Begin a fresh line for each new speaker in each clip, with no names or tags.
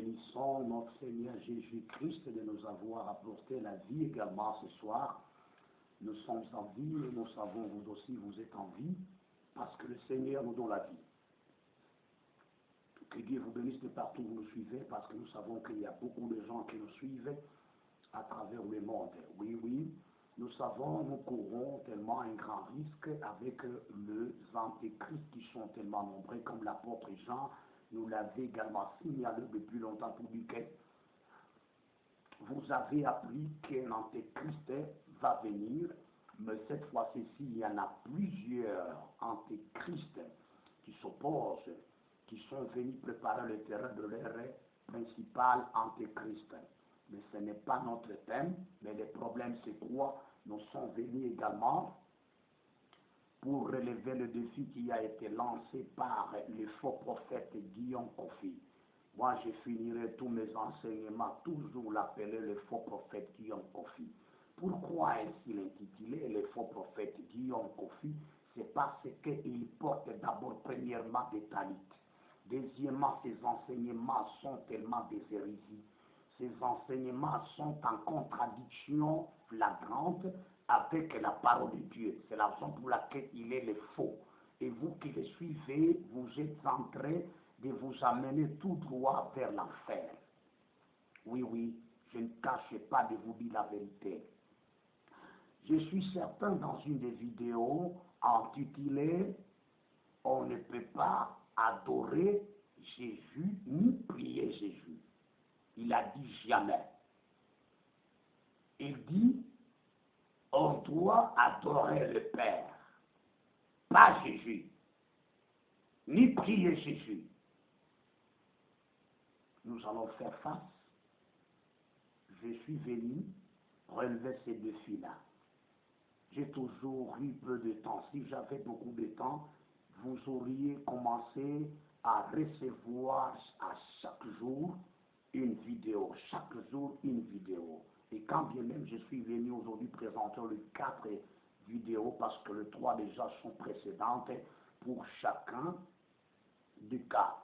bénissons notre Seigneur Jésus-Christ de nous avoir apporté la vie également ce soir. Nous sommes en vie et nous savons vous aussi vous êtes en vie parce que le Seigneur nous donne la vie. Que Dieu vous bénisse de partout où vous nous suivez parce que nous savons qu'il y a beaucoup de gens qui nous suivent à travers le monde. Oui, nous savons, nous courons tellement un grand risque avec les antéchrists qui sont tellement nombreux comme l'apôtre Jean nous l'avait également signalé depuis longtemps pour dire que vous avez appris qu'un antéchrist va venir, mais cette fois-ci, il y en a plusieurs antéchrists qui s'opposent, qui sont venus préparer le terrain de leur principal antéchrist. Mais ce n'est pas notre thème, mais le problème c'est quoi? Nous sommes venus également pour relever le défi qui a été lancé par le faux prophète Guillaume Kofi. Moi, je finirai tous mes enseignements, toujours l'appeler le faux prophète Guillaume Kofi. Pourquoi est-il intitulé le faux prophète Guillaume Kofi? C'est parce qu'il porte d'abord, premièrement, des talits. Deuxièmement, ses enseignements sont tellement des hérésies. Ces enseignements sont en contradiction flagrante avec la parole de Dieu. C'est la raison pour laquelle il est le faux. Et vous qui le suivez, vous êtes en train de vous amener tout droit vers l'enfer. Oui, je ne cache pas de vous dire la vérité. Je suis certain dans une des vidéos intitulée « On ne peut pas adorer Jésus ni prier Jésus ». Il a dit jamais. Il dit, on doit adorer le Père, pas Jésus, ni prier Jésus. Nous allons faire face. Je suis venu relever ces défis-là. J'ai toujours eu peu de temps. Si j'avais beaucoup de temps, vous auriez commencé à recevoir à chaque jour une vidéo, chaque jour une vidéo. Et quand bien même je suis venu aujourd'hui présenter les 4 vidéos, parce que les 3 déjà sont précédentes pour chacun du cas,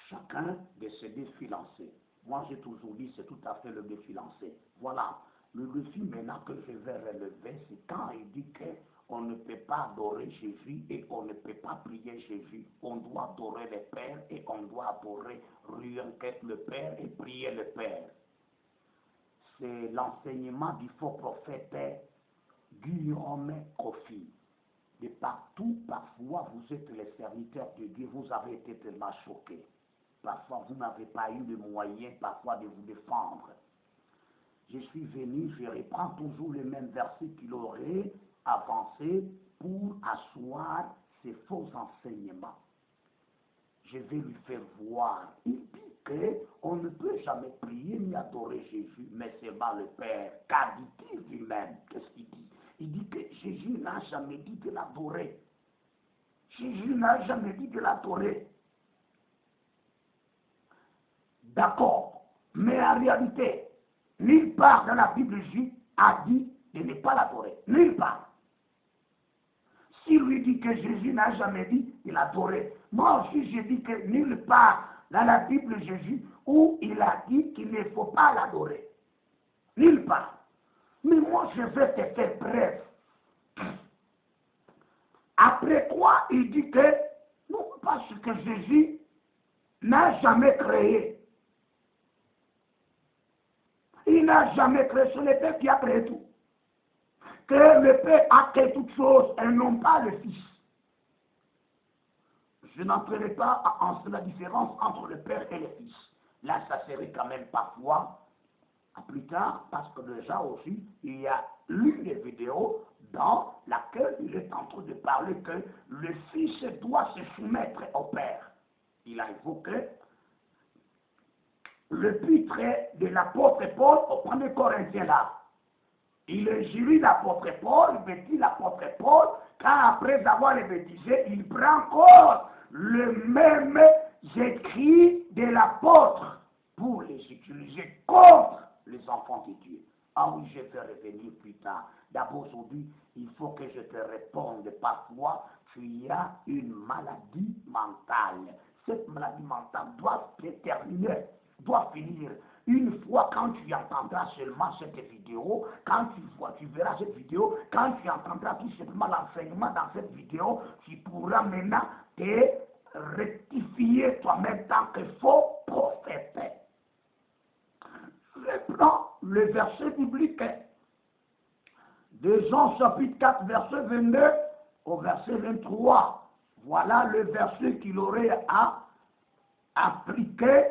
chacun de ces défis lancés. Moi j'ai toujours dit c'est tout à fait le défi lancé. Voilà, le défi maintenant que je vais relever, c'est quand il dit qu'on ne peut pas adorer Jésus et on ne peut pas prier Jésus. On doit adorer le Père et on doit adorer rien que le Père et prier le Père. C'est l'enseignement du faux prophète Guillaume Kofi. De partout, parfois, vous êtes les serviteurs de Dieu, vous avez été tellement choqués. Parfois, vous n'avez pas eu de moyens, parfois, de vous défendre. Je suis venu, je reprends toujours les mêmes versets qu'il aurait avancé pour asseoir ces faux enseignements. Je vais lui faire voir. Il dit qu'on ne peut jamais prier ni adorer Jésus, mais seulement le Père. Car dit-il lui-même? Qu'est-ce qu'il dit? Il dit que Jésus n'a jamais dit de l'adorer. Jésus n'a jamais dit de l'adorer. D'accord, mais en réalité, nulle part dans la Bible, Jésus a dit de ne pas l'adorer. Nulle part. S'il lui dit que Jésus n'a jamais dit de l'adorer, moi aussi je dis que nulle part dans la Bible Jésus où il a dit qu'il ne faut pas l'adorer. Nulle part. Mais moi je vais te faire bref. Après quoi il dit que non, parce que Jésus n'a jamais créé. Il n'a jamais créé, c'est le Père qui a créé tout. Que le Père a créé toutes choses et non pas le Fils. Je n'entrerai pas en la différence entre le Père et le Fils. Là, ça serait quand même parfois, à plus tard, parce que déjà aussi, il y a l'une des vidéos dans laquelle il est en train de parler que le Fils doit se soumettre au Père. Il a évoqué l'épître de l'apôtre Paul au 1er Corinthiens là. Il jurie l'apôtre Paul, il bêtise l'apôtre Paul, car après avoir le bêtisé, il prend encore le même écrit de l'apôtre pour les utiliser contre les enfants de Dieu. Ah oui, je vais revenir plus tard. D'abord aujourd'hui, il faut que je te réponde. Parfois, tu as une maladie mentale. Cette maladie mentale doit se terminer. doit finir. Une fois, quand tu entendras seulement cette vidéo, quand tu verras cette vidéo, quand tu entendras tout simplement l'enseignement dans cette vidéo, tu pourras maintenant te rectifier toi-même tant que faux prophète. Je prends le verset biblique de Jean chapitre 4, verset 22 au verset 23. Voilà le verset qu'il aurait à appliquer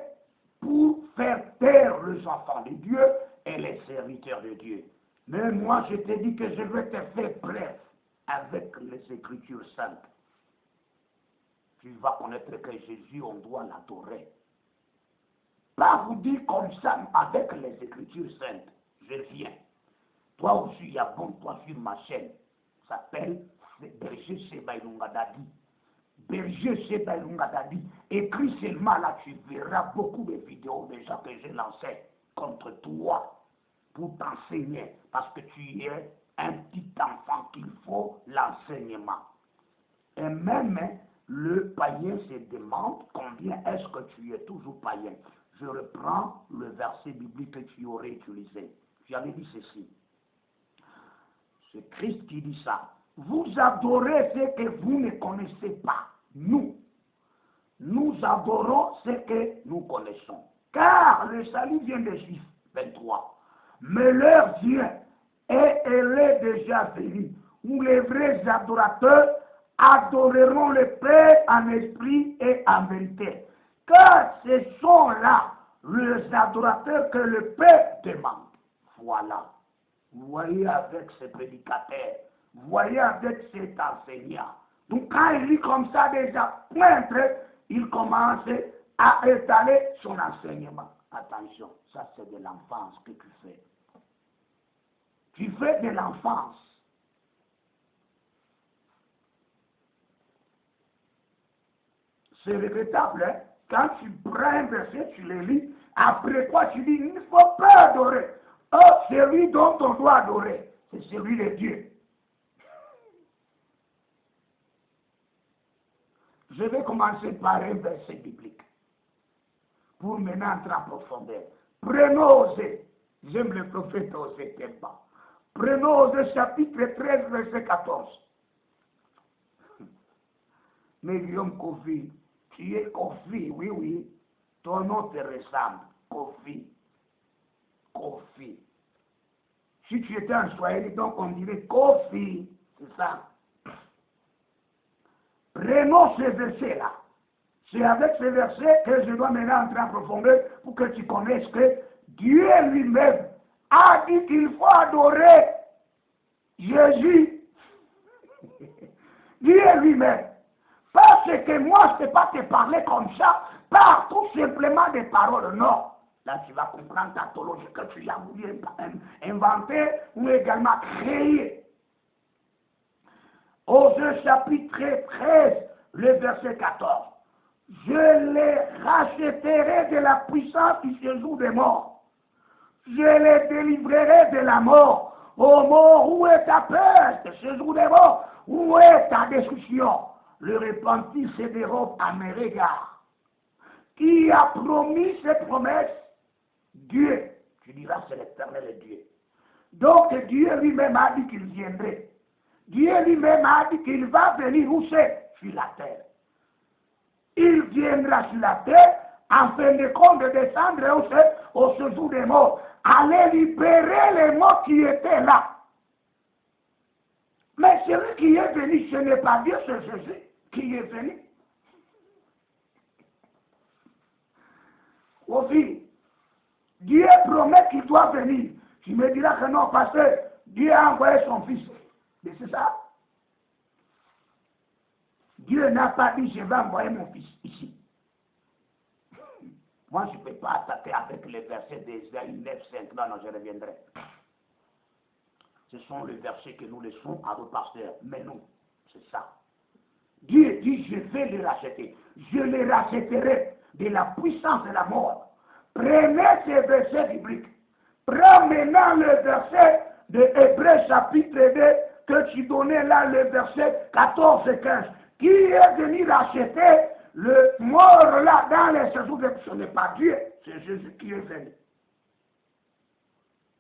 pour faire taire les enfants de Dieu et les serviteurs de Dieu. Mais moi, je te dis que je vais te faire bref avec les Écritures saintes. Tu vas connaître que Jésus, on doit l'adorer. Pas vous dire comme ça avec les Écritures saintes. Je viens. Toi aussi, il y a bon, toi sur ma chaîne. Ça s'appelle Berger Seba Ilunga Dadi. Berger Seba Ilunga Dadi. Écris seulement là, tu verras beaucoup de vidéos déjà que j'ai lancées contre toi pour t'enseigner. Parce que tu es un petit enfant qu'il faut l'enseignement. Et même le païen se demande combien est-ce que tu es toujours païen. Je reprends le verset biblique que tu aurais utilisé. Tu avais dit ceci. C'est Christ qui dit ça. Vous adorez ce que vous ne connaissez pas. Nous adorons ce que nous connaissons. Car le salut vient des Juifs. 23. Mais l'heure vient, et elle est déjà venue, où les vrais adorateurs adoreront le Père en esprit et en vérité. Car ce sont là les adorateurs que le Père demande. Voilà. Vous voyez avec ce prédicateur, vous voyez avec cet enseignant. Donc quand il lit comme ça déjà, pointe, il commence à étaler son enseignement. Attention, ça c'est de l'enfance que tu fais. Tu fais de l'enfance. C'est regrettable, hein? Quand tu prends un verset, tu le lis, après quoi tu dis, il ne faut pas adorer. Oh, celui dont on doit adorer, c'est celui de Dieu. Je vais commencer par un verset biblique, pour maintenant entrer en profondeur. Prenons Osée, j'aime le prophète Osée, t'aime pas. Prenons Osée chapitre 13, verset 14. Mais Guillaume Kofi, tu es Kofi, oui, oui. Ton nom te ressemble, Kofi. Kofi. Si tu étais un Swahili, donc on dirait Kofi, c'est ça. Prenons ce verset-là. C'est avec ce verset que je dois maintenant entrer en profondeur pour que tu connaisses que Dieu lui-même a dit qu'il faut adorer Jésus. Dieu lui-même. Parce que moi, je ne peux pas te parler comme ça, par tout simplement des paroles, non. Là, tu vas comprendre ta théologie que tu as voulu inventer ou également créer. Osée chapitre 13, le verset 14. Je les rachèterai de la puissance du séjour des morts. Je les délivrerai de la mort. Ô mort, où est ta peste, séjour des morts? Où est ta destruction? Le repentir se dérobe à mes regards. Qui a promis cette promesse? Dieu. Tu diras, c'est l'Éternel Dieu. Donc Dieu lui-même a dit qu'il viendrait. Dieu lui-même a dit qu'il va venir où c'est? Sur la terre. Il viendra sur la terre en fin de compte de descendre où c'est? Au séjour des morts. Aller libérer les morts qui étaient là. Mais celui qui est venu, ce n'est pas Dieu, c'est Jésus qui est venu. Aussi, Dieu promet qu'il doit venir. Tu me diras que non, parce que Dieu a envoyé son fils. Mais c'est ça. Dieu n'a pas dit, je vais envoyer mon fils ici. Moi, je ne peux pas attaquer avec les versets d'Ésaïe 9, 5. Non, je reviendrai. Ce sont les versets que nous laissons à nos pasteurs. Mais non, c'est ça. Dieu dit, je vais les racheter. Je les rachèterai de la puissance de la mort. Prenez ces versets bibliques. Prends maintenant le verset de Hébreux chapitre 2 que tu donnais là, le verset 14 et 15. Qui est venu racheter Le mort là, dans les séjours, ce n'est pas Dieu, c'est Jésus qui est venu.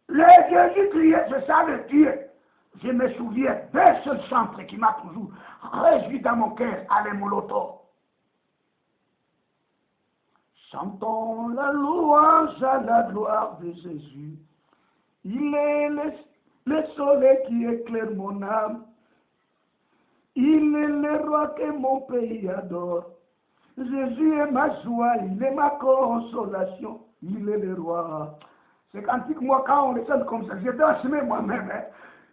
Le Jésus criait, c'est ça le Dieu. Je me souviens d'un seul centre qui m'a toujours réjoui dans mon cœur, Alain Molotov. Chantons la louange à la gloire de Jésus. Il est le soleil qui éclaire mon âme. Il est le roi que mon pays adore. Jésus est ma joie, il est ma consolation. Il est le roi. C'est cantique, moi, quand on le chante comme ça, j'ai dansé moi-même. Hein.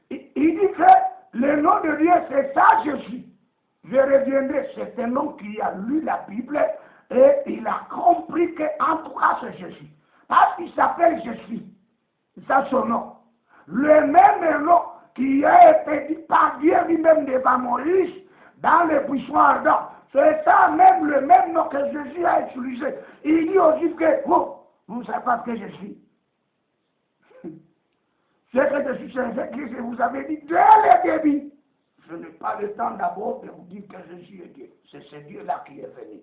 Il dit que le nom de Dieu, c'est ça, Jésus. Je reviendrai, c'est un homme qui a lu la Bible et il a compris qu'en tout cas, c'est Jésus. Parce qu'il s'appelle Jésus. C'est son nom. Le même nom qui a été dit par Dieu lui-même devant Moïse dans le buisson ardent. C'est ça même, le même nom que Jésus a utilisé. Il dit aux Juifs que, vous ne savez pas ce que je suis. C'est que je suis Jésus, je vous avais dit dès le début. Je n'ai pas le temps d'abord de vous dire que Jésus est Dieu. C'est ce Dieu-là qui est venu.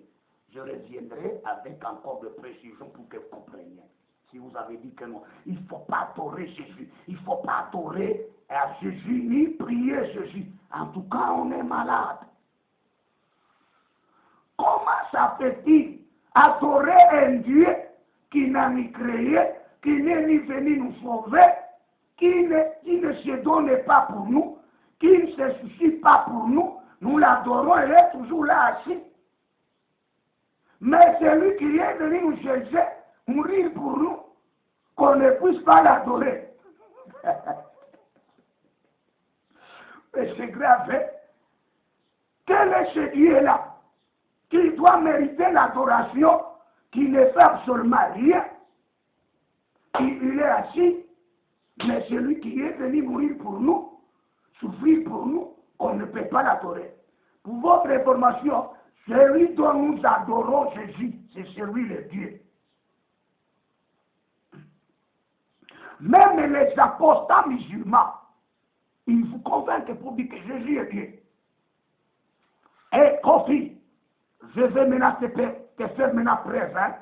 Je reviendrai avec encore de précision pour que vous compreniez. Si vous avez dit que non, il ne faut pas adorer Jésus. Il ne faut pas adorer à Jésus ni prier Jésus. En tout cas, on est malade. Comment ça fait-il adorer un Dieu qui n'a ni créé, qui n'est ni venu nous sauver, qui ne se donne pas pour nous, qui ne se soucie pas pour nous, nous l'adorons, elle est toujours là assis. Mais c'est lui qui est venu nous chercher, mourir pour nous, qu'on ne puisse pas l'adorer. Mais c'est grave, hein? Quel est ce Dieu-là qui doit mériter l'adoration, qui ne fait absolument rien, il est assis, mais celui qui est venu mourir pour nous, souffrir pour nous, on ne peut pas l'adorer. Pour votre information, celui dont nous adorons Jésus, c'est celui le Dieu. Même les apostats musulmans, ils vous convainquent pour dire que Jésus est Dieu. Et Kofi, je vais maintenant te faire maintenant preuve, hein,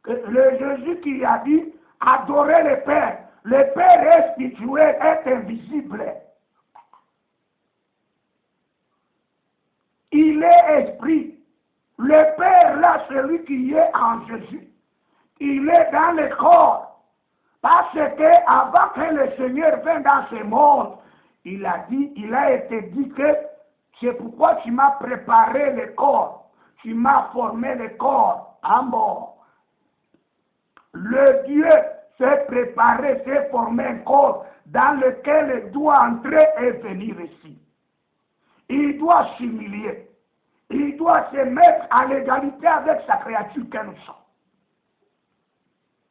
que le Jésus qui a dit adorer le Père est spirituel, est invisible. Il est esprit. Le Père, là, celui qui est en Jésus, il est dans le corps. Parce que avant que le Seigneur vienne dans ce monde, il a été dit que c'est pourquoi tu m'as préparé le corps, tu m'as formé le corps à mort. Le Dieu s'est préparé, s'est formé un corps dans lequel il doit entrer et venir ici. Il doit s'humilier. Il doit se mettre à l'égalité avec sa créature que nous sommes.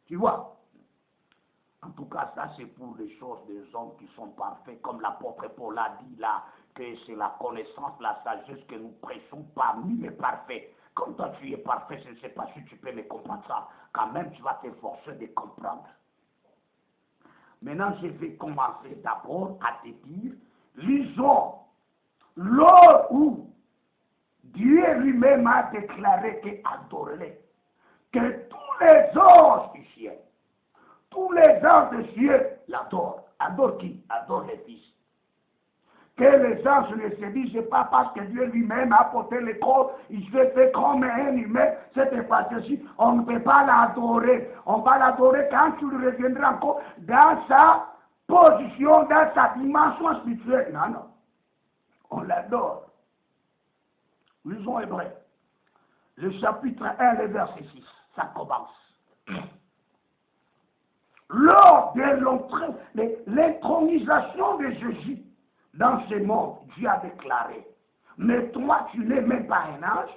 Tu vois? En tout cas, ça c'est pour les choses des hommes qui sont parfaits, comme l'apôtre Paul a dit là, que c'est la connaissance, la sagesse que nous prêchons parmi les parfaits. Comme toi tu es parfait, je ne sais pas si tu peux me comprendre ça. Quand même, tu vas t'efforcer de comprendre. Maintenant, je vais commencer d'abord à te dire, lisons lors où Dieu lui-même a déclaré que adorez-les, que tous les anges du ciel, tous les anges du ciel l'adorent. Adore qui? Adore les fils. Que les anges ne se disent pas parce que Dieu lui-même a porté le corps, il se fait comme un humain, c'était pas ceci, on ne peut pas l'adorer. On va l'adorer quand tu le reviendras encore dans sa position, dans sa dimension spirituelle. Non, non. On l'adore. Lisons Hébreux. Le chapitre 1, le verset 6. Ça commence. Lors de l'intronisation de Jésus dans ce monde, Dieu a déclaré, mais toi, tu n'es même pas un ange,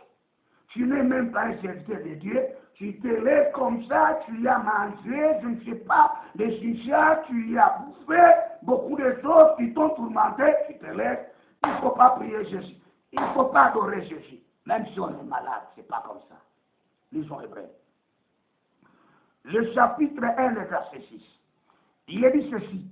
tu n'es même pas un serviteur de Dieu, tu te lèves comme ça, tu y as mangé, je ne sais pas, des chichas, tu y as bouffé, beaucoup de choses qui t'ont tourmenté, tu te lèves, il ne faut pas prier Jésus, il ne faut pas adorer Jésus, même si on est malade, c'est pas comme ça. Lisons Hébreux. Le chapitre 1, le verset 6. Il est dit ceci.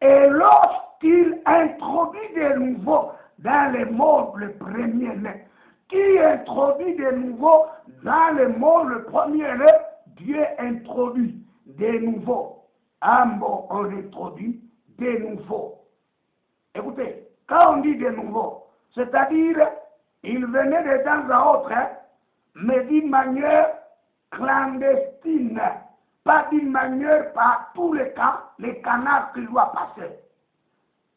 Et lorsqu'il introduit de nouveau dans le monde le premier-né, Qui introduit de nouveau dans le monde? Le premier est Dieu introduit de nouveau. Un mot, on introduit de nouveau. Écoutez, quand on dit de nouveau, c'est-à-dire, il venait de temps à autre, mais d'une manière clandestine, pas d'une manière par tous les cas, les canards qu'il doit passer.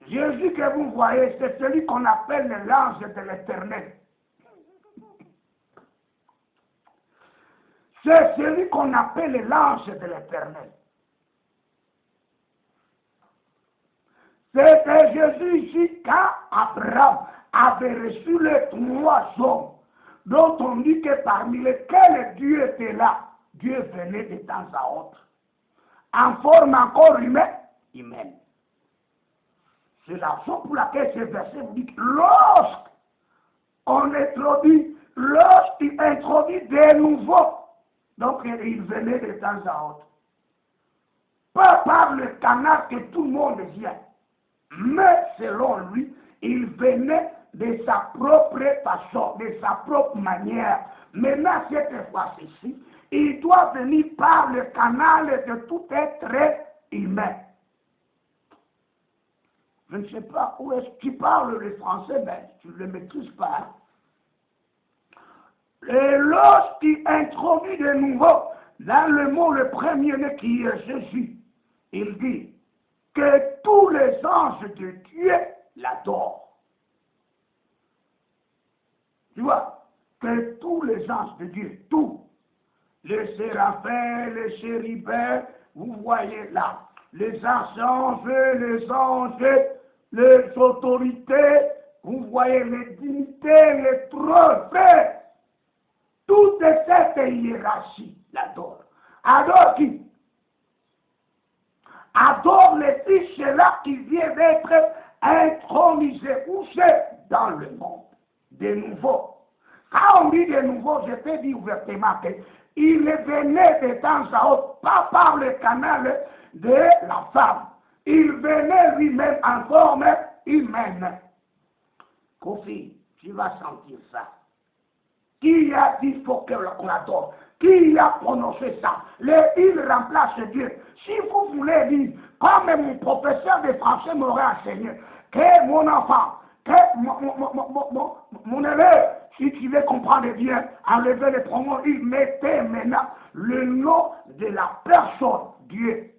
Jésus que vous voyez, c'est celui qu'on appelle l'ange de l'Éternel. C'est celui qu'on appelle l'ange de l'Éternel. C'était Jésus ici quand Abraham avait reçu les 3 hommes dont on dit que parmi lesquels Dieu était là. Dieu venait de temps à autre en forme encore humaine. C'est la raison pour laquelle ce verset vous dit que lorsqu'il introduit de nouveau, donc il venait de temps à autre. Pas par le canal que tout le monde vient, mais selon lui, il venait de sa propre façon, de sa propre manière. Maintenant, cette fois-ci, il doit venir par le canal de tout être humain. Je ne sais pas où est-ce que tu parles le français, mais tu ne le maîtrises pas. Et lorsqu'il introduit de nouveau dans le mot le premier-né qui est Jésus, il dit que tous les anges de Dieu l'adorent. Tu vois, que tous les anges de Dieu, tous, les séraphins, les chérubins, vous voyez là, les archanges, les anges, les autorités, vous voyez les dignités, les trônes, toute cette hiérarchie l'adore. Adore qui? Adore les fils là qui vient d'être intronisé, couché dans le monde. De nouveau. Quand on dit de nouveau, je peux dire ouvertement qu'il venait de temps à autre, pas par le canal de la femme. Il venait lui-même en forme humaine. Kofi, tu vas sentir ça. Qui a dit qu'il faut qu'on adore? Qui a prononcé ça? Il remplace Dieu. Si vous voulez dire, comme mon professeur de français m'aurait enseigné, que mon enfant, que mon élève, si tu veux comprendre bien, enlever les pronoms, il mettait maintenant le nom de la personne, Dieu.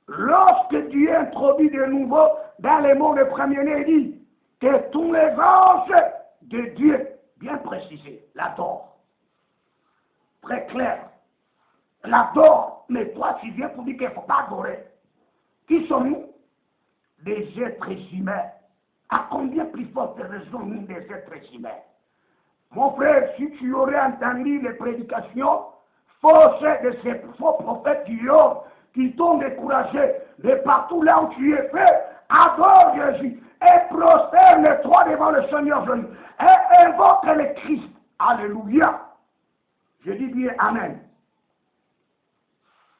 Lorsque Dieu introduit de nouveau dans les mots de premier-né, il dit que tous les anges de Dieu, bien précisé, l'adorent. Très clair. L'adore, mais toi tu viens pour dire qu'il ne faut pas adorer. Qui sommes-nous? Des êtres humains. À combien plus forte raison nous des êtres humains? Mon frère, si tu aurais entendu les prédications fausses de ces faux prophètes qui t'ont découragé de partout là où tu es fait, adore Jésus et prosterne-toi devant le Seigneur Jésus et invoque le Christ. Alléluia. Je dis bien Amen.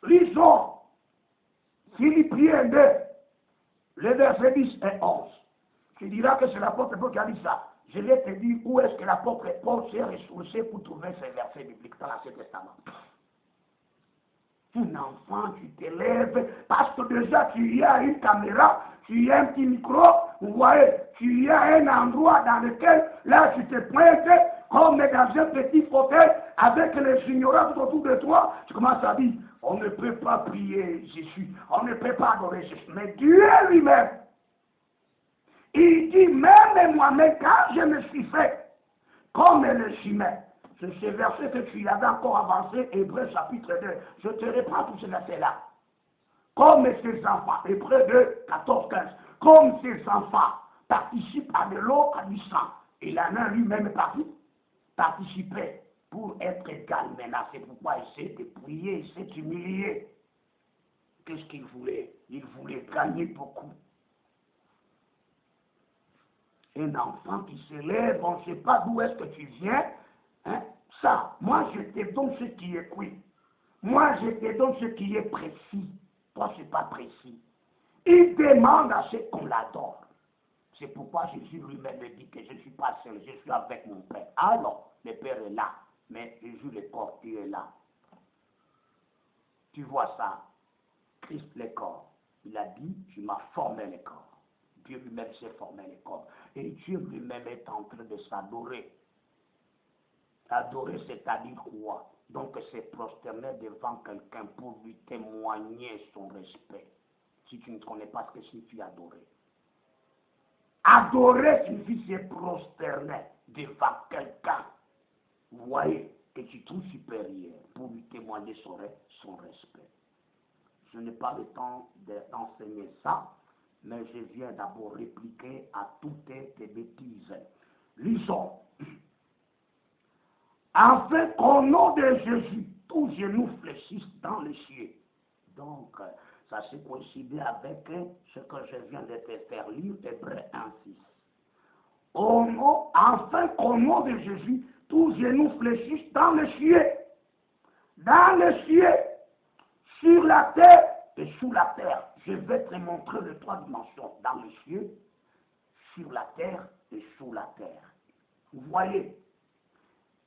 Lisons Philippiens 2, les versets 10 et 11. Tu diras que c'est l'apôtre Paul qui a dit ça. Je vais te dire où est-ce que l'apôtre Paul s'est ressourcé pour trouver ces versets bibliques dans l'Ancien Testament. Un enfant, tu t'élèves, parce que déjà tu y as une caméra, tu y as un petit micro, vous voyez, tu y as un endroit dans lequel, là, tu te pointes, comme dans un petit fauteuil, avec les ignorants tout autour de toi, tu commences à dire, on ne peut pas prier Jésus, on ne peut pas adorer Jésus, mais Dieu lui-même, il dit, même moi-même, quand je me suis fait comme le humain, c'est ce verset que tu avais encore avancé, Hébreux chapitre 2. Je te reprends tout ce verset-là. Comme ces enfants, Hébreux 2, 14, 15, comme ces enfants participent à de l'eau, à du sang, il en a lui-même participé pour être égal maintenant. C'est pourquoi il s'est prié, il s'est humilié. Qu'est-ce qu'il voulait? Il voulait gagner beaucoup. Un enfant qui s'élève, on ne sait pas d'où est-ce que tu viens. Hein? Ça, moi je te donne ce qui est oui. Moi je te donne ce qui est précis. Toi, ce n'est pas précis. Il demande à ce qu'on l'adore. C'est pourquoi Jésus lui-même dit que je ne suis pas seul, je suis avec mon Père. Alors, le Père est là, mais Jésus le corps, il est là. Tu vois ça, Christ le corps. Il a dit, tu m'as formé le corps. Dieu lui-même s'est formé le corps. Et Dieu lui-même est en train de s'adorer. Adorer, c'est-à-dire quoi? Donc, c'est prosterner devant quelqu'un pour lui témoigner son respect. Si tu ne connais pas ce que signifie adorer. Adorer signifie se prosterner devant quelqu'un. Vous voyez, que tu trouves supérieur pour lui témoigner son respect. Je n'ai pas le temps d'enseigner ça, mais je viens d'abord répliquer à toutes tes bêtises. Lisons. Afin qu'au nom de Jésus, tous genoux fléchissent dans les cieux. Donc, ça s'est coïncidé avec ce que je viens de te faire lire, Hébreux 1:6. Afin qu'au nom de Jésus, tous genoux fléchissent dans les cieux. Dans les cieux, sur la terre et sous la terre. Je vais te montrer les trois dimensions. Dans les cieux, sur la terre et sous la terre. Vous voyez?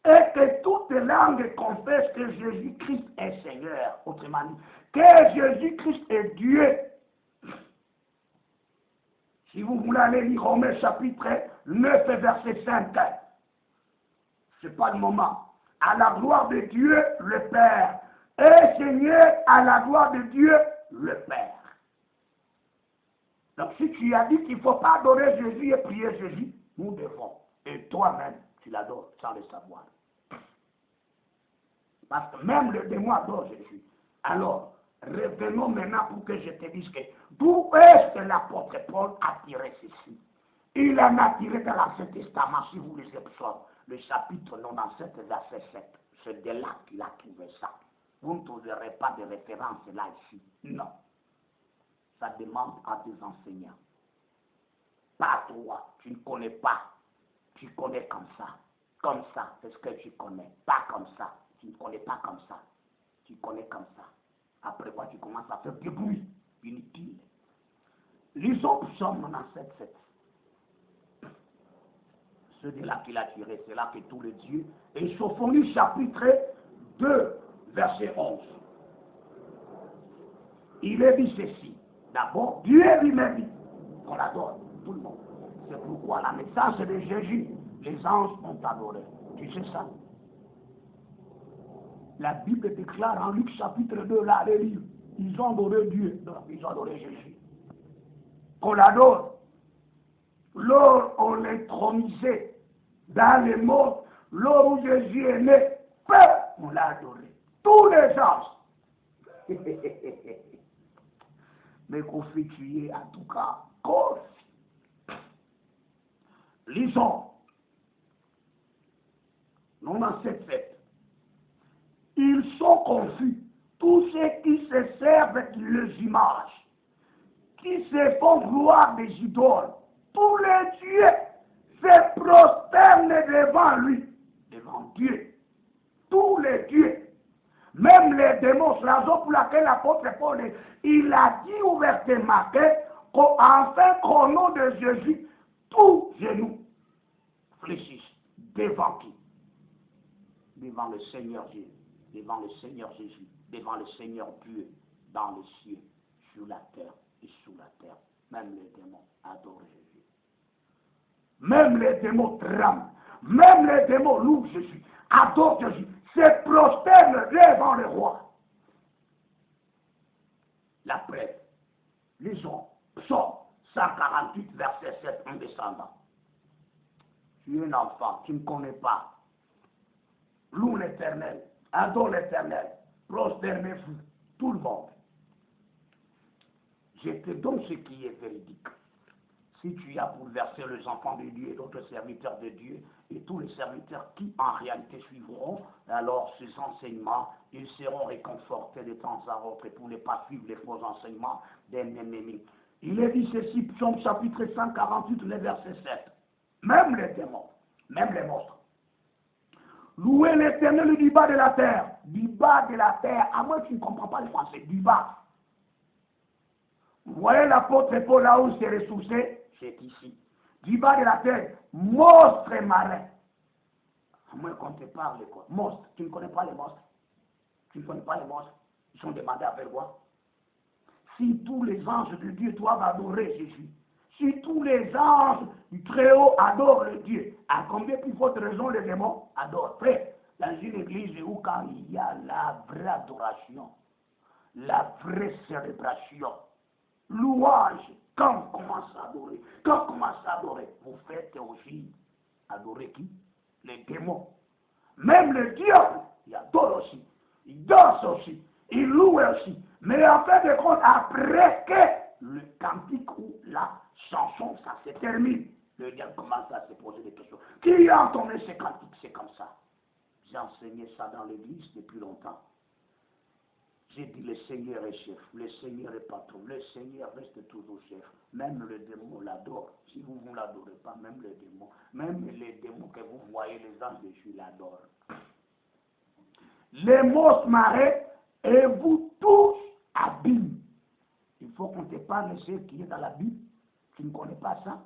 Et que toutes les langues confessent que Jésus-Christ est Seigneur. Autrement dit, que Jésus-Christ est Dieu. Si vous voulez aller lire Romains chapitre 9 verset 5, ce n'est pas le moment. À la gloire de Dieu, le Père. Et Seigneur, à la gloire de Dieu, le Père. Donc si tu as dit qu'il ne faut pas adorer Jésus et prier Jésus, nous devons. Et toi-même, tu l'adores sans le savoir. Parce que même le démon adore Jésus. Alors, revenons maintenant pour que je te dise que d'où est-ce que l'apôtre Paul a tiré ceci? Il en a tiré dans l'Ancien Testament, si vous lisez Psaume, le chapitre 97, verset 7. C'est de là qu'il a trouvé ça. Vous ne trouverez pas de référence là ici. Non. Ça demande à des enseignants. Pas toi, tu ne connais pas. Tu connais comme ça. Comme ça, c'est ce que tu connais. Pas comme ça. Tu ne connais pas comme ça. Tu connais comme ça. Après quoi, tu commences à faire du bruit inutile. Lisons Psaume 97, 7. C'est de là qu'il a tiré, c'est là que tous les dieux. Et Sophonie chapitre 2, verset 11. Il est dit ceci. D'abord, Dieu lui-même dit qu'on adore, tout le monde. C'est pourquoi la naissance de Jésus, les anges ont adoré. Tu sais ça? La Bible déclare en Luc chapitre 2, là, les livres, ils ont adoré Dieu, donc ils ont adoré Jésus. Qu'on l'adore. Lors où on l'intronisait dans les morts, lors où Jésus est né, on l'a adoré. Tous les anges. Mais constitués en tout cas, cause. Lisons. 97. Ils sont confus, tous ceux qui se servent des images, qui se font gloire des idoles. Tous les dieux se prosternent devant lui, devant Dieu. Tous les dieux, même les démons, c'est la raison pour laquelle l'apôtre Paul, il a dit ouvertement qu'enfin qu'au nom de Jésus, tous genoux fléchissent devant qui? Devant le Seigneur Dieu, devant le Seigneur Jésus, devant le Seigneur Dieu, dans les cieux, sur la terre et sous la terre. Même les démons adorent Jésus. Même les démons tremblent. Même les démons louent Jésus, adorent Jésus, se prosternent devant le roi. La preuve, lisons, Psaume 148, verset 7, en descendant. Tu es un enfant, tu ne connais pas. Loue l'Éternel, adore l'Éternel, prosternez-vous, tout le monde. Je te donne ce qui est véridique. Si tu as bouleversé les enfants de Dieu et d'autres serviteurs de Dieu, et tous les serviteurs qui en réalité suivront, alors ces enseignements, ils seront réconfortés de temps à autre pour ne pas suivre les faux enseignements des ennemis. Il est dit ceci, Psaume chapitre 148, le verset 7. Même les démons, même les monstres. Louez l'Éternel du bas de la terre. Du bas de la terre. À moins que tu ne comprends pas le français. Du bas. Vous voyez l'apôtre Paul là où il s'est ressourcé? C'est ici. du bas de la terre, monstres marins. À moins qu'on te parle quoi. Monstres. Tu ne connais pas les monstres. Tu ne connais pas les monstres. Ils sont demandés à faire quoi? Si tous les anges de Dieu doivent adorer Jésus, si tous les anges du Très-Haut adorent le Dieu, à combien plus forte raison les démons adorent? Frère, dans une église où quand il y a la vraie adoration, la vraie célébration, louange, quand on commence à adorer, vous faites aussi adorer qui? Les démons. Même le diable, il adore aussi, il danse aussi, il loue aussi. Mais en fin de compte, après que le cantique ou la chanson, ça se termine, le diable commence à se poser des questions. Qui a entendu ces cantiques? C'est comme ça. J'ai enseigné ça dans l'église depuis longtemps. J'ai dit le Seigneur est chef, le Seigneur est patron, le Seigneur reste toujours chef. Même le démon l'adore. Si vous ne l'adorez pas, même les démons que vous voyez, les anges de Dieu l'adorent. Les monstres marins et vous tous abîment. Il faut qu'on te parle de ce qui est dans la Bible. Tu ne connais pas ça?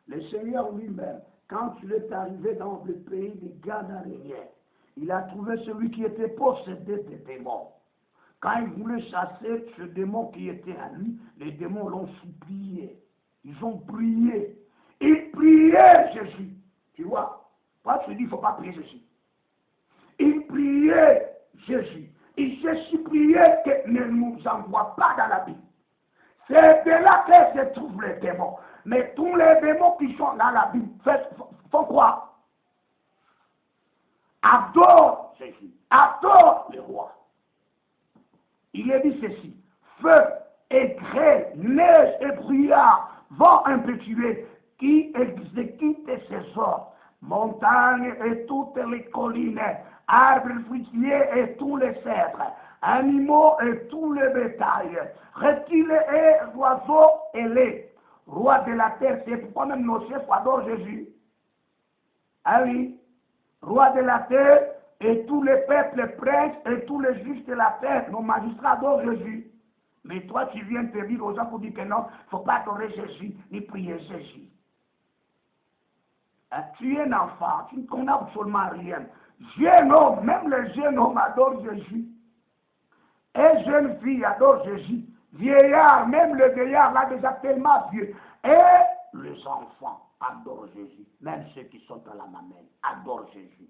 Le Seigneur lui-même, quand il est arrivé dans le pays des Gadaréniens, il a trouvé celui qui était possédé des démons. Quand il voulait chasser ce démon qui était à lui, les démons l'ont supplié. Ils ont prié. Ils priaient Jésus. Tu vois? Moi, tu dis, il ne faut pas prier Jésus. Ils priaient Jésus. Ils se suppliaient qu'il ne nous envoie pas dans la Bible. C'est de là que se trouvent les démons. Mais tous les démons qui sont dans la Bible font quoi? Adore Jésus. Adore le roi. Il est dit ceci, feu et grêle, neige et brouillard, vent impétueux, qui exécute ses ordres, montagnes et toutes les collines, arbres fruitiers et tous les cèdres, animaux et tous les bétails, reptiles et oiseaux ailés, roi de la terre. C'est pourquoi même nos chefs adorent Jésus. Ah oui, roi de la terre, et tous les peuples, les princes et tous les juges de la terre, nos magistrats adorent Jésus. Mais toi, tu viens te dire aux gens pour dire que non, il ne faut pas adorer Jésus, ni prier Jésus. Hein? Tu es un enfant, tu ne connais absolument rien. Jeune homme, même les jeunes hommes adorent Jésus. Et jeune fille adore Jésus. Vieillard, même le vieillard là déjà tellement vieux. Et les enfants adorent Jésus. Même ceux qui sont à la mamelle adorent Jésus.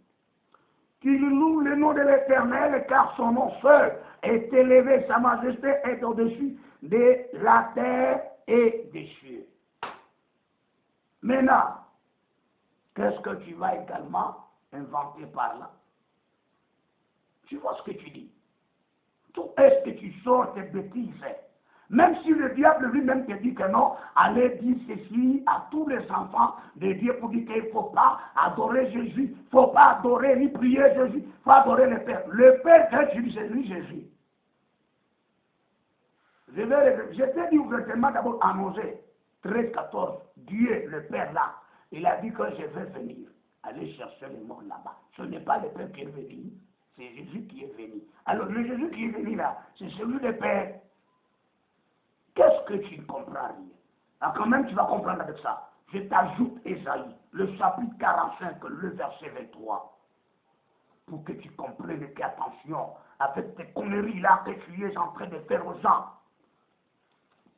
Qu'il loue le nom de l'Éternel, car son nom seul est élevé, sa majesté est au-dessus de la terre et des cieux. Maintenant, qu'est-ce que tu vas également inventer par là? Tu vois ce que tu dis? Est-ce que tu sors tes bêtises? Même si le diable lui-même te dit que non, allez dire ceci à tous les enfants de Dieu pour dire qu'il ne faut pas adorer Jésus, il ne faut pas adorer ni prier Jésus, il faut adorer le Père. Le Père est Jésus. Je t'ai dit ouvertement d'abord annoncer 13-14, Dieu, le Père là, il a dit que je vais venir, aller chercher le monde là-bas. Ce n'est pas le Père qui est venu, c'est Jésus qui est venu. Alors le Jésus qui est venu là, c'est celui du Père. Qu'est-ce que tu ne comprends rien? Alors quand même tu vas comprendre avec ça. Je t'ajoute Ésaïe, le chapitre 45, le verset 23. Pour que tu comprennes et qu'attention, avec tes conneries là que tu es en train de faire aux gens.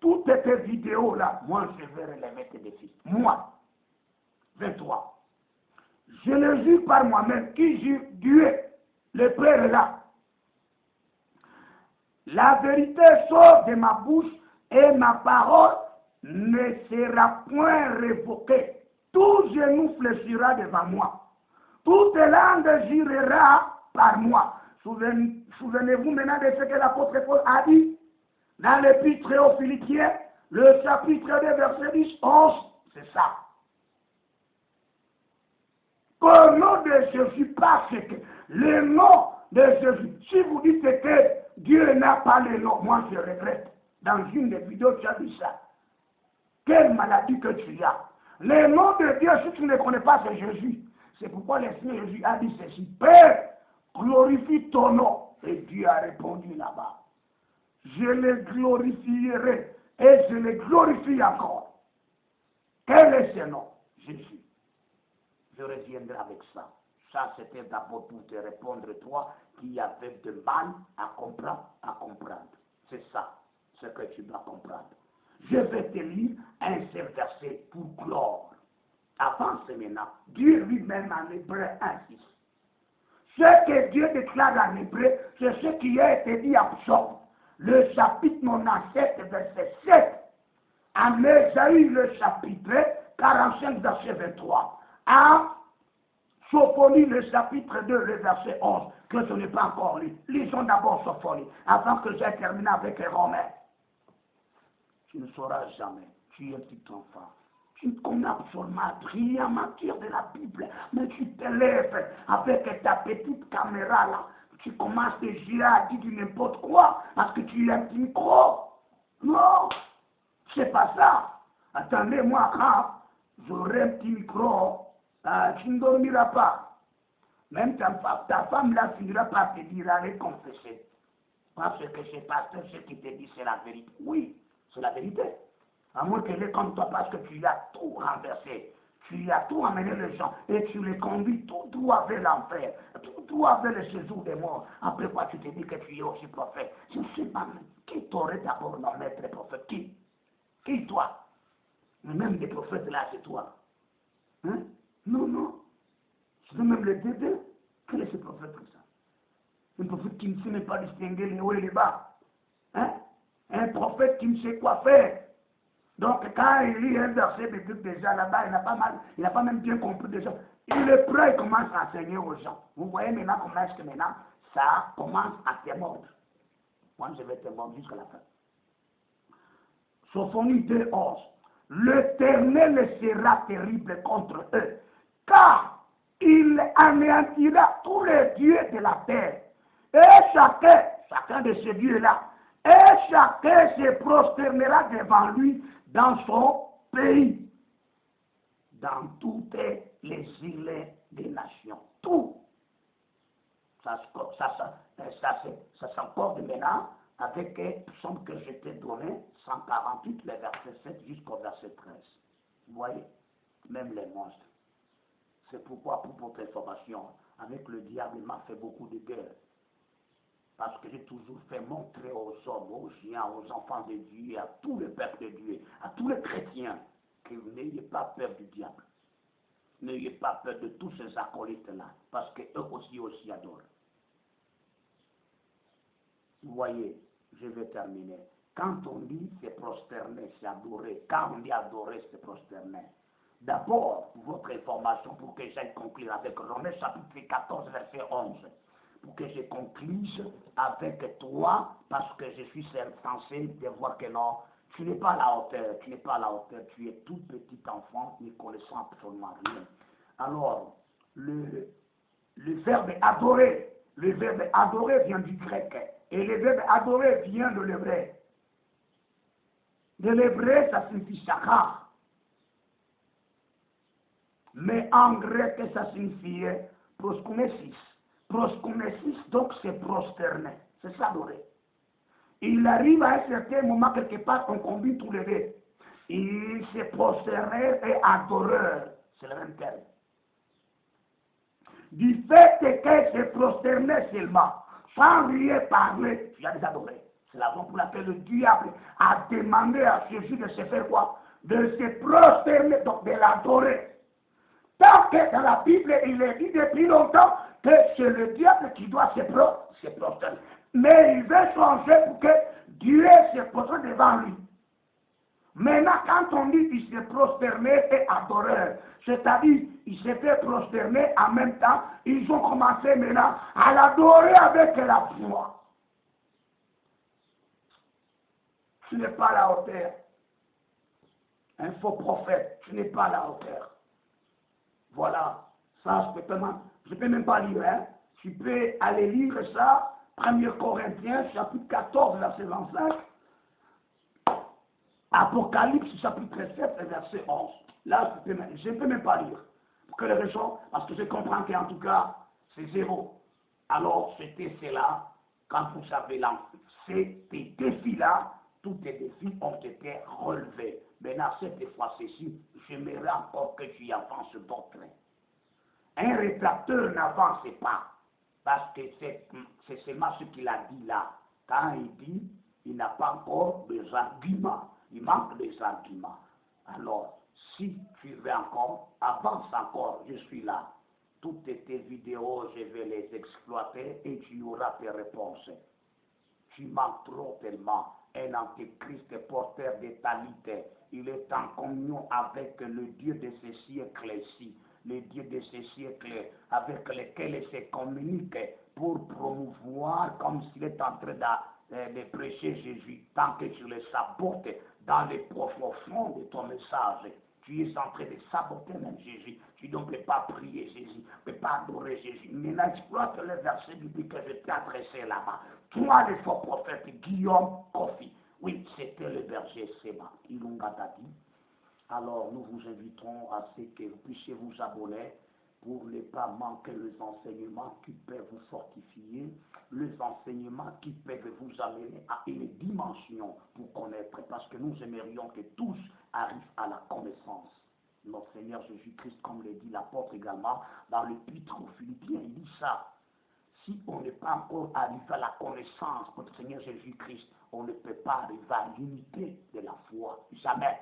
Toutes tes vidéos là, moi je vais relever tes défis. Moi, 23. Je le jure par moi-même, qui jure Dieu, le Père est là. La vérité sort de ma bouche et ma parole ne sera point révoquée. Tout genou fléchira devant moi. Toute langue jurera par moi. Souvenez-vous maintenant de ce que l'apôtre Paul a dit dans l'épître aux Philippiens, le chapitre 2, verset 10, 11, c'est ça. Au nom de Jésus, parce que le nom de Jésus, si vous dites que Dieu n'a pas le nom, moi je regrette. Dans une des vidéos, tu as dit ça. Quelle maladie que tu as. Le nom de Dieu, si tu ne connais pas, c'est Jésus. C'est pourquoi le Seigneur Jésus a dit ceci. Père, glorifie ton nom. Et Dieu a répondu là-bas. Je le glorifierai et je le glorifie encore. Quel est ce nom? Jésus. Je reviendrai avec ça. Ça, c'était d'abord pour te répondre, toi, qui avais de mal à comprendre. C'est ça, ce que tu dois comprendre. Je vais te lire un seul verset pour clore. Avance maintenant. Dieu lui-même en Hébreu 1:6. Ce que Dieu déclare en Hébreu, c'est ce qui a été dit en Psaume. Le chapitre 97, verset 7. En Ésaïe, le chapitre 45, verset 23. En Sophonie, le chapitre 2, le verset 11, que je n'ai pas encore lu. Lisons d'abord Sophonie, avant que j'aie terminé avec les Romains. Tu ne sauras jamais. Tu es un petit enfant. Tu ne connais absolument rien en matière de la Bible, mais tu te lèves avec ta petite caméra là. Tu commences déjà à dire du n'importe quoi parce que tu as un petit micro. Non, c'est pas ça. Attendez, moi, quand j'aurai un petit micro, tu ne dormiras pas. Même ta femme là finira par te dire, allez confesser. Parce que c'est pasteur, ce qui te dit, c'est la vérité. Oui, c'est la vérité. À moins qu'elle est comme toi, parce que tu as tout renversé. Tu as tout amené les gens et tu les conduis tout droit vers l'enfer, tout droit vers le séjour des morts. Après quoi, tu te dis que tu es aussi prophète. Je ne sais pas même qui t'aurait d'abord nommé être prophète. Qui toi? Mais même des prophètes là, c'est toi. Hein? Non, non. Je veux même le dire. Quel est ce prophète comme ça? Un prophète qui ne sait même pas distinguer les hauts et les bas. Hein? Un prophète qui ne sait quoi faire. Donc, quand il lit un verset biblique déjà là-bas, il n'a pas même bien compris déjà. Il est prêt, il commence à enseigner aux gens. Vous voyez maintenant comment est-ce que maintenant, ça commence à te mordre. Moi, je vais te mordre jusqu'à la fin. Sophonie 2:11. L'Éternel sera terrible contre eux, car il anéantira tous les dieux de la terre. Et chacun de ces dieux-là, et chacun se prosternera devant lui dans son pays, dans toutes les îles des nations. Tout. Ça s'accorde maintenant avec le psaume que je t'ai donné, 148, le verset 7 jusqu'au verset 13. Vous voyez, même les monstres. C'est pourquoi, pour votre information, avec le diable, il m'a fait beaucoup de guerre. Parce que j'ai toujours fait montrer aux hommes, aux chiens, aux enfants de Dieu, à tout le peuple de Dieu, à tous les chrétiens, que vous n'ayez pas peur du diable. N'ayez pas peur de tous ces acolytes-là, parce qu'eux aussi adorent. Vous voyez, je vais terminer. Quand on dit c'est prosterner, c'est adorer. Quand on dit adorer, c'est prosterner. D'abord, pour votre information, pour que j'aille conclure avec Romains chapitre 14, verset 11. Pour que je concluse avec toi, parce que je suis censé de voir que non, tu n'es pas à la hauteur, tu es tout petit enfant, ne connaissant absolument rien. Alors, le verbe adorer vient du grec, et le verbe adorer vient de l'hébreu. De l'hébreu, ça signifie shachar. Mais en grec, ça signifie proskonesis. Proskonesis, donc c'est prosterner. C'est ça adorer. Il arrive à un certain moment, quelque part, on combine tous les deux. Il se prosterner et adoreur. C'est le même terme. Du fait que se prosterner seulement, sans rien parler, tu as déjà adoré. C'est la raison pour laquelle le diable a demandé à Jésus de se faire quoi? De se prosterner, donc de l'adorer. Tant que dans la Bible, il est dit depuis longtemps que c'est le diable qui doit se prosterner. Mais il veut changer pour que Dieu se prosterne devant lui. Maintenant, quand on dit qu'il s'est prosterné et adoreur, c'est-à-dire il s'est fait prosterner en même temps, ils ont commencé maintenant à l'adorer avec la foi. Tu n'es pas à la hauteur. Un faux prophète, tu n'es pas à la hauteur. Voilà, ça je peux même pas lire, hein. Tu peux aller lire ça, 1 Corinthiens, chapitre 14, verset 25. Apocalypse, chapitre 7, verset 11. Là, je ne peux même pas lire. Pour quelle raison? Parce que je comprends qu'en tout cas, c'est zéro. Alors, c'était cela, quand vous savez là, ces défis-là, tous tes défis ont été relevés. Maintenant, cette fois-ci, j'aimerais encore que tu avances d'autres. Un rétracteur n'avance pas, parce que c'est seulement ce qu'il a dit là. Quand il dit, il n'a pas encore des arguments. Il manque des arguments. Alors, si tu veux encore, avance encore, je suis là. Toutes tes vidéos, je vais les exploiter et tu auras tes réponses. Tu manques trop tellement. Un antéchrist porteur de talité. Il est en communion avec le Dieu de ce siècle-ci. Le Dieu de ce siècle avec lequel il se communique pour promouvoir comme s'il est en train de prêcher Jésus. Tant que tu le sabotes dans les profonds de ton message, tu es en train de saboter même Jésus. Tu ne peux pas prier Jésus, ne peux pas adorer Jésus. Maintenant, exploite le verset biblique que je t'ai adressé là-bas. Toi, le faux prophète Guillaume Kofi. Oui, c'était le berger Seba. Ilunga Dadi. Alors, nous vous invitons à ce que vous puissiez vous abonner pour ne pas manquer les enseignements qui peuvent vous fortifier, les enseignements qui peuvent vous amener à une dimension pour connaître, parce que nous aimerions que tous arrivent à la connaissance. Notre Seigneur Jésus-Christ, comme le dit l'apôtre également, dans l'épître aux Philippiens, il dit ça. Si on n'est pas encore arrivé à la connaissance de notre Seigneur Jésus-Christ, on ne peut pas arriver à l'unité de la foi. Jamais.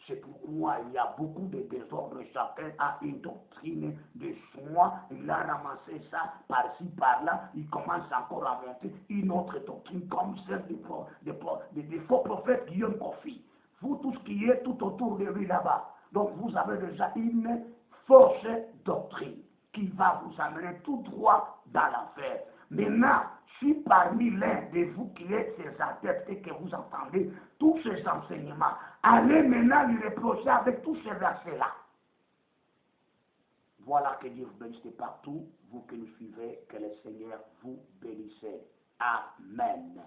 C'est pourquoi il y a beaucoup de désordre. Chacun a une doctrine de soi. Il a ramassé ça par-ci, par-là. Il commence encore à monter une autre doctrine comme celle des faux prophètes Guillaume Kofi. Vous, tout ce qui est tout autour de lui là-bas. Donc vous avez déjà une fausse doctrine qui va vous amener tout droit dans l'affaire. Maintenant, si parmi l'un de vous qui êtes ces adeptes et que vous entendez tous ces enseignements, allez maintenant lui reprocher avec tous ces versets-là. Voilà, que Dieu vous bénisse partout, vous qui nous suivez, que le Seigneur vous bénisse. Amen.